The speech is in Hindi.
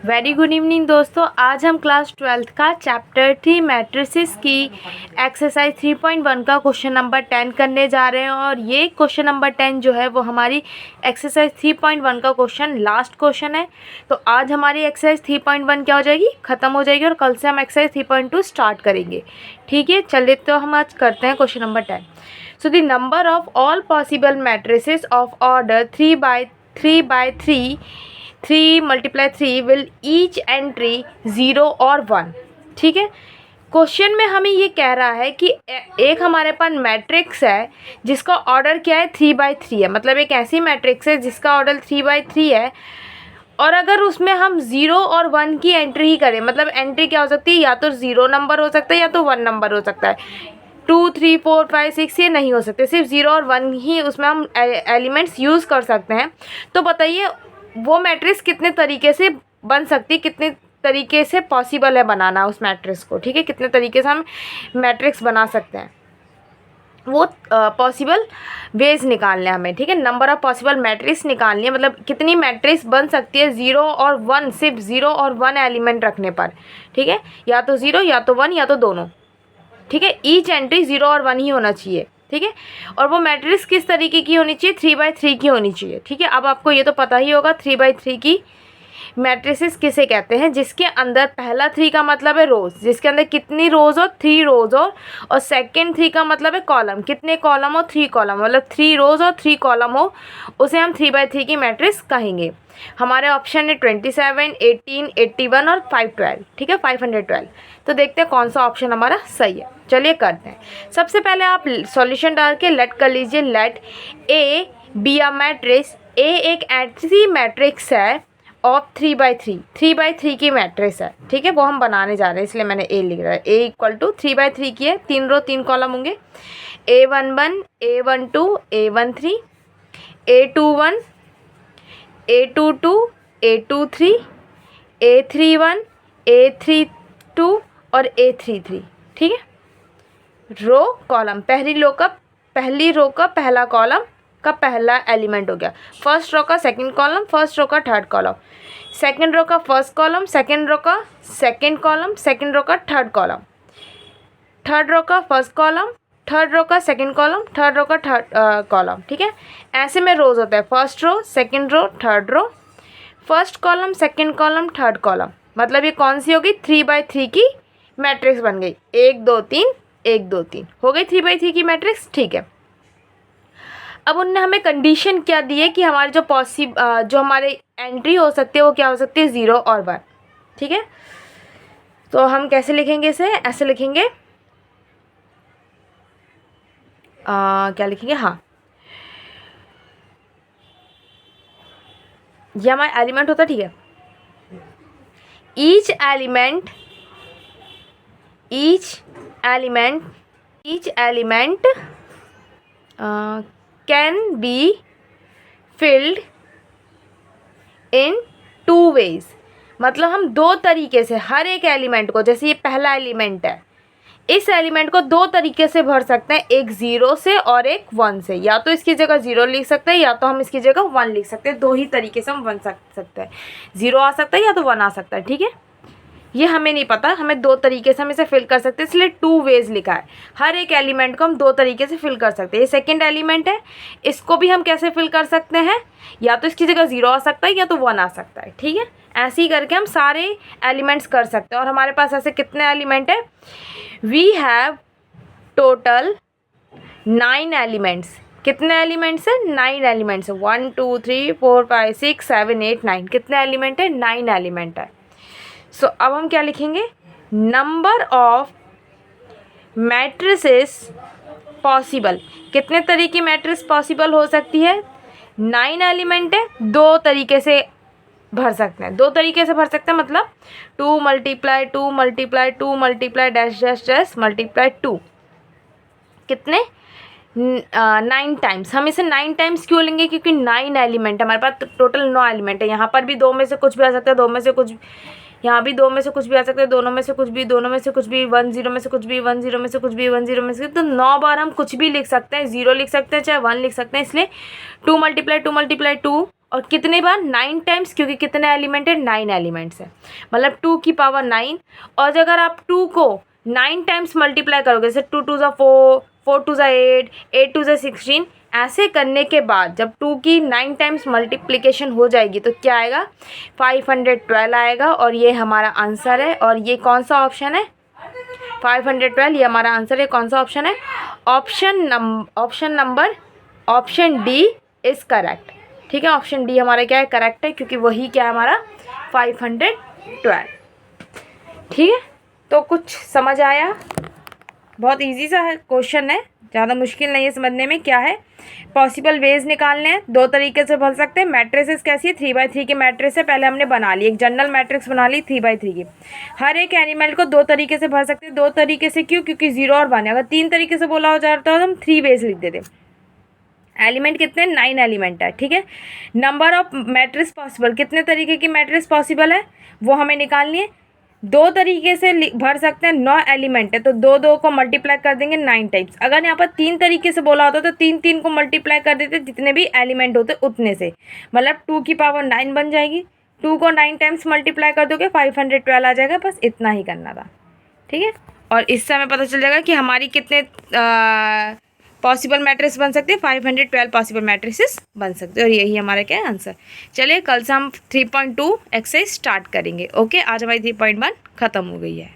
वेरी गुड इवनिंग दोस्तों। आज हम क्लास 12th का चैप्टर 3 मैट्रिसेस की एक्सरसाइज 3.1 का क्वेश्चन नंबर 10 करने जा रहे हैं। और ये क्वेश्चन नंबर 10 जो है वो हमारी एक्सरसाइज 3.1 का क्वेश्चन लास्ट क्वेश्चन है। तो आज हमारी एक्सरसाइज 3.1 क्या हो जाएगी, ख़त्म हो जाएगी और कल से हम एक्सरसाइज 3.2 स्टार्ट करेंगे। ठीक है, चलिए तो हम आज करते हैं question number 10। So the number of all possible matrices of order 3 × 3 will each entry 0 और 1। ठीक है, क्वेश्चन में हमें ये कह रहा है कि एक हमारे पास मैट्रिक्स है जिसका ऑर्डर क्या है, 3/3 है। मतलब एक ऐसी मैट्रिक्स है जिसका ऑर्डर 3/3 है और अगर उसमें हम 0 और 1 की एंट्री ही करें, मतलब एंट्री क्या हो सकती है, या तो 0 नंबर हो सकता है या तो 1 नंबर हो सकता है। 2, 3, 4, 5, 6 ये नहीं हो सकते, सिर्फ 0 और 1 ही उसमें हम एलिमेंट्स यूज़ कर सकते हैं। तो बताइए वो मैट्रिक्स कितने तरीके से बन सकती है, कितने तरीके से पॉसिबल है बनाना उस मैट्रिक्स को। ठीक है, कितने तरीके से हम मैट्रिक्स बना सकते हैं, वो पॉसिबल वेज निकालने हैं हमें। ठीक है, नंबर ऑफ पॉसिबल मैट्रिक्स निकालनी है, मतलब कितनी मैट्रिक्स बन सकती है 0 और 1, सिर्फ 0 और 1 एलिमेंट रखने पर। ठीक है, या तो 0 या तो 1 या तो दोनों। ठीक है, ईच एंट्री 0 और 1 ही होना चाहिए। ठीक है, और वो मैट्रिक्स किस तरीके की होनी चाहिए, 3/3 की होनी चाहिए। ठीक है, अब आपको ये तो पता ही होगा 3/3 की मैट्रिसेस किसे कहते हैं, जिसके अंदर पहला 3 का मतलब है रोज, जिसके अंदर कितनी रोज हो, 3 रोज हो। और सेकंड 3 का मतलब है कॉलम, कितने कॉलम हो, 3 कॉलम, मतलब 3 रोज और 3 कॉलम हो, उसे हम 3/3 की मैट्रिक्स कहेंगे। हमारे ऑप्शन है 27, 18, 81 और 512। ठीक है, 512। तो देखते हैं कौन सा ऑप्शन हमारा सही है। चलिए करते हैं। सबसे पहले आप सॉल्यूशन डाल के लेट कर लीजिए। Let A B a matrix. A एक ऐसी मैट्रिक्स है ऑफ 3/3 की मैट्रिक्स है। ठीक है, वो हम बनाने जा रहे हैं, इसलिए मैंने ए लिख रहा है। ए = 3/3 की है, 3 रो 3 कॉलम होंगे। A11, A12, A13, A21, A22, A23, A31, A32 और A33। ठीक है, रो कॉलम, पहली रो का पहला कॉलम का पहला एलिमेंट हो गया। फर्स्ट रो का सेकंड कॉलम, फर्स्ट रो का थर्ड कॉलम, सेकंड रो का फर्स्ट कॉलम, सेकंड रो का सेकंड कॉलम, सेकंड रो का थर्ड कॉलम, थर्ड रो का फर्स्ट कॉलम, थर्ड रो का सेकंड कॉलम, थर्ड रो का थर्ड कॉलम। ठीक है, ऐसे में रोज होता है, first row, second row, third row, first column, second column, third column. मतलब ये कौन सी होगी, 3/3 की मैट्रिक्स बन गई। 1 2 3 1 2 3 हो गई 3/3 की मैट्रिक्स। ठीक है, अब उनने हमें कंडीशन क्या दी है कि हमारे जो हमारे एंट्री हो सकती है वो क्या हो सकती है, 0 और 1। ठीक है, तो हम कैसे लिखेंगे इसे, ऐसे लिखेंगे, क्या लिखेंगे, हाँ, ये हमारा एलिमेंट होता है। ठीक है, each element can be filled in 2 ways. मतलब हम 2 तरीके से हर एक एलिमेंट को, जैसे ये पहला एलिमेंट है, इस एलिमेंट को 2 तरीके से भर सकते हैं, एक 0 से और एक 1 से। या तो इसकी जगह 0 लिख सकते हैं या तो हम इसकी जगह 1 लिख सकते हैं। 2 ही तरीके से हम बन सकते हैं, 0 आ सकता है या तो 1 आ सकता है। ठीक है, ये हमें नहीं पता, हमें 2 तरीके से हम इसे फिल कर सकते हैं, इसलिए 2 वेज लिखा है। हर एक एलिमेंट को हम 2 तरीके से फिल कर सकते हैं। ये सेकंड एलिमेंट है, इसको भी हम कैसे फिल कर सकते हैं, या तो इसकी जगह 0 आ सकता है या तो 1 आ सकता है। ठीक है, ऐसे ही करके हम सारे एलिमेंट्स कर सकते हैं। और हमारे पास ऐसे कितने एलिमेंट है, वी हैव टोटल 9 एलिमेंट्स। कितने एलिमेंट्स है, 9 एलिमेंट्स है। 1 2 3 4 5 6 7 8 9, कितने एलिमेंट है, 9 एलिमेंट है। सो अब हम क्या लिखेंगे, नंबर ऑफ मैट्रिसेस पॉसिबल। कितने तरह की मैट्रिक्स पॉसिबल हो सकती है, 9 एलिमेंट है, 2 तरीके से भर सकते हैं। 2 तरीके से भर सकते हैं, मतलब 2 × 2 × 2 × डैश डैश डैश × 2, कितने, 9 टाइम्स। हम इसे 9 टाइम्स क्यों लेंगे, क्योंकि 9 एलिमेंट है हमारे पास, टोटल 9 एलिमेंट है। यहाँ पर भी 2 में से कुछ भी आ सकता है, 2 में से कुछ, यहाँ भी 2 में से कुछ भी आ सकता है, दोनों में से कुछ भी, दोनों में से कुछ भी, 1 0 में से कुछ भी, 1 0 में से कुछ भी, 1 0 में से। तो 9 बार हम कुछ भी लिख सकते हैं, 0 लिख सकते हैं चाहे 1 लिख सकते हैं। इसलिए 2 × 2 × 2 और कितने बार 9 टाइम्स, क्योंकि कितने एलिमेंट है, 9 एलिमेंट्स है, मतलब 2 की पावर 9। और अगर आप 2 को 9 टाइम्स मल्टीप्लाई करोगे, जैसे 2 2 ज़ा 4, 4 2 ज़ा 8, 8 2 ज़ा 16, ऐसे करने के बाद जब 2 की 9 टाइम्स मल्टीप्लिकेशन हो जाएगी तो क्या आएगा, 512 आएगा। और ये हमारा आंसर है। और ये कौन सा ऑप्शन है, 512, ये हमारा आंसर है। कौन सा ऑप्शन है, ऑप्शन डी इज़ करेक्ट। ठीक है, ऑप्शन डी हमारा क्या है, करेक्ट है, क्योंकि वही क्या है हमारा 512। ठीक है, तो कुछ समझ आया, बहुत इजी सा क्वेश्चन है, ज़्यादा मुश्किल नहीं है समझने में। क्या है, पॉसिबल वेज निकालने हैं, 2 तरीके से भर सकते हैं। मैट्रिसेस कैसी है, 3x3 की मैट्रिक्स है, पहले हमने बना ली, एक जनरल मैट्रिक्स बना ली 3x3 की। हर एक एनिमल को 2 तरीके से भर सकते हैं। 2 तरीके से क्यों, क्योंकि 0 और 1 है। अगर 3 तरीके से बोला हो जाता तो हम 3 वेज लिख देते। एलिमेंट कितने, 9 एलिमेंट है। ठीक है, नंबर ऑफ मैट्रिक्स पॉसिबल, कितने तरीके की मैट्रिक्स पॉसिबल है वो हमें निकालनी है। 2 तरीके से भर सकते हैं, 9 एलिमेंट है, तो 2 को मल्टीप्लाई कर देंगे 9 टाइम्स। अगर यहाँ पर 3 तरीके से बोला होता तो 3 को मल्टीप्लाई कर देते, जितने भी एलिमेंट होते उतने से, मतलब 2 की पावर 9 बन जाएगी। 2 को 9 टाइम्स मल्टीप्लाई कर दोगे 512 आ जाएगा, बस इतना ही करना था। ठीक है, और इससे हमें पता चल जाएगा कि हमारी कितने पॉसिबल मैट्रिक्स बन सकते हैं, 512 पॉसिबल मैट्रिक्स बन सकते हैं। और यही हमारा क्या है, आंसर। चलिए कल से हम 3.2 एक्सरसाइज स्टार्ट करेंगे। ओके, आज हमारी 3.1 ख़त्म हो गई है।